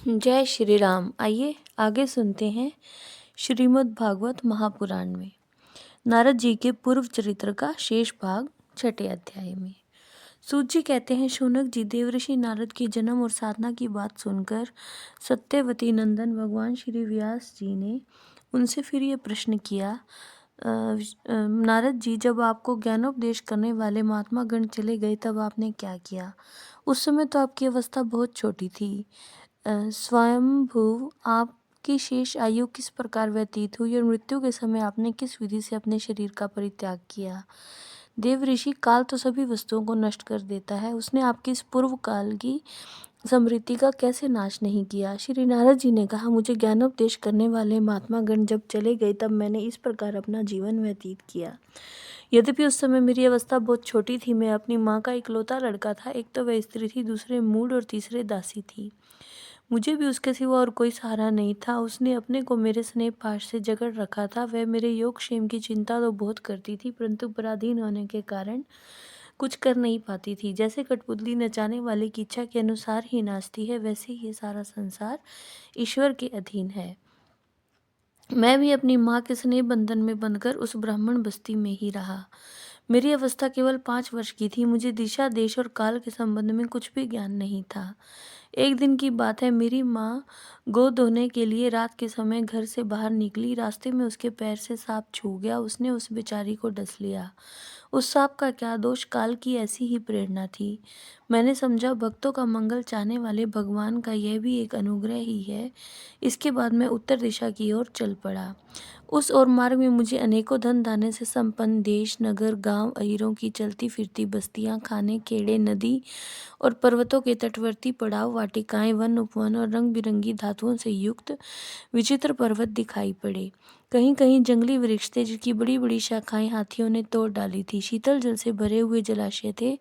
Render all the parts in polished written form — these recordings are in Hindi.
जय श्री राम। आइए आगे सुनते हैं श्रीमद् भागवत महापुराण में नारद जी के पूर्व चरित्र का शेष भाग छठे अध्याय में। सूत जी कहते हैं, शौनक जी, देवऋषि नारद के जन्म और साधना की बात सुनकर सत्यवती नंदन भगवान श्री व्यास जी ने उनसे फिर ये प्रश्न किया, नारद जी, जब आपको ज्ञानोपदेश करने वाले महात्मा गण चले गए तब आपने क्या किया? उस समय तो आपकी अवस्था बहुत छोटी थी। स्वयंभू आपकी शेष आयु किस प्रकार व्यतीत हुई और मृत्यु के समय आपने किस विधि से अपने शरीर का परित्याग किया? देव ऋषि, काल तो सभी वस्तुओं को नष्ट कर देता है, उसने आपकी इस पूर्व काल की समृद्धि का कैसे नाश नहीं किया? श्री नारद जी ने कहा, मुझे ज्ञानोपदेश करने वाले महात्मा गण जब चले गए तब मैंने इस प्रकार अपना जीवन व्यतीत किया। यद्यपि उस समय मेरी अवस्था बहुत छोटी थी, मैं अपनी माँ का इकलौता लड़का था। एक तो वह स्त्री थी, दूसरे मूढ़ और तीसरे दासी थी। मुझे भी उसके सिवा और कोई सहारा नहीं था। उसने अपने को मेरे स्नेह पाश से जकड़ रखा था। वह मेरे योग क्षेम की चिंता तो बहुत करती थी, परंतु पराधीन होने के कारण कुछ कर नहीं पाती थी। जैसे कठपुतली नचाने वाले की इच्छा के अनुसार ही नाचती है, वैसे ही सारा संसार ईश्वर के अधीन है। मैं भी अपनी माँ के स्नेह बंधन में बंधकर उस ब्राह्मण बस्ती में ही रहा। मेरी अवस्था केवल 5 वर्ष की थी। मुझे दिशा, देश और काल के संबंध में कुछ भी ज्ञान नहीं था। एक दिन की बात है, मेरी माँ गो धोने के लिए रात के समय घर से बाहर निकली। रास्ते में उसके पैर से सांप छू गया। उसने उस बेचारी को डस लिया। उस सांप का क्या दोष, काल की ऐसी ही प्रेरणा थी। मैंने समझा, भक्तों का मंगल चाहने वाले भगवान का यह भी एक अनुग्रह ही है। इसके बाद मैं उत्तर दिशा की ओर चल पड़ा। उस ओर मार्ग में मुझे अनेकों धन धान्य से संपन्न देश, नगर, गांव, अहीरों की चलती फिरती बस्तियां, खाने, खेड़े, नदी और पर्वतों के तटवर्ती पड़ाव, वाटिकाएं, वन, उपवन और रंग बिरंगी धातुओं से युक्त विचित्र पर्वत दिखाई पड़े। कहीं कहीं जंगली वृक्ष थे जिनकी बड़ी बड़ी शाखाएं हाथियों ने तोड़ डाली थी। शीतल जल से भरे हुए जलाशय थे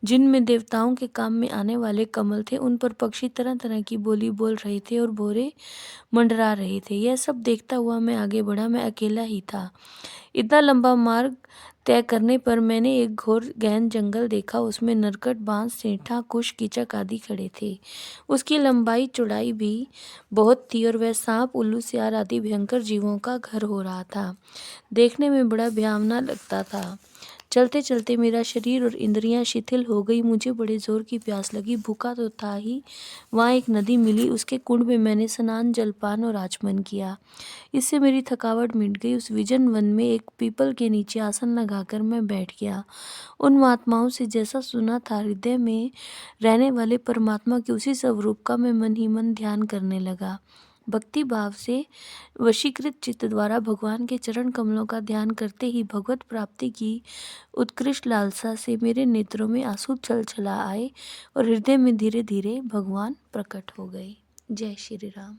जिनमें देवताओं के काम में आने वाले कमल थे। उन पर पक्षी तरह तरह की बोली बोल रहे थे और भौरे मंडरा रहे थे। यह सब देखता हुआ मैं आगे बढ़ा। मैं अकेला ही था। इतना लंबा मार्ग तय करने पर मैंने एक घोर गहन जंगल देखा। उसमें नरकट, बांस, सेंठा, कुश, कीचक आदि खड़े थे। उसकी लंबाई चौड़ाई भी बहुत थी और वह सांप, उल्लू, सियार आदि भयंकर जीवों का घर हो रहा था। देखने में बड़ा भयावना लगता था। चलते चलते मेरा शरीर और इंद्रियां शिथिल हो गई। मुझे बड़े जोर की प्यास लगी। भूखा तो था ही। वहाँ एक नदी मिली। उसके कुंड में मैंने स्नान, जलपान और आचमन किया। इससे मेरी थकावट मिट गई। उस विजन वन में एक पीपल के नीचे आसन लगाकर मैं बैठ गया। उन महात्माओं से जैसा सुना था, हृदय में रहने वाले परमात्मा के उसी स्वरूप का मैं मन ही मन ध्यान करने लगा। भक्ति भाव से वशीकृत चित्त द्वारा भगवान के चरण कमलों का ध्यान करते ही भगवत प्राप्ति की उत्कृष्ट लालसा से मेरे नेत्रों में आंसू छल छला आए और हृदय में धीरे धीरे भगवान प्रकट हो गए। जय श्री राम।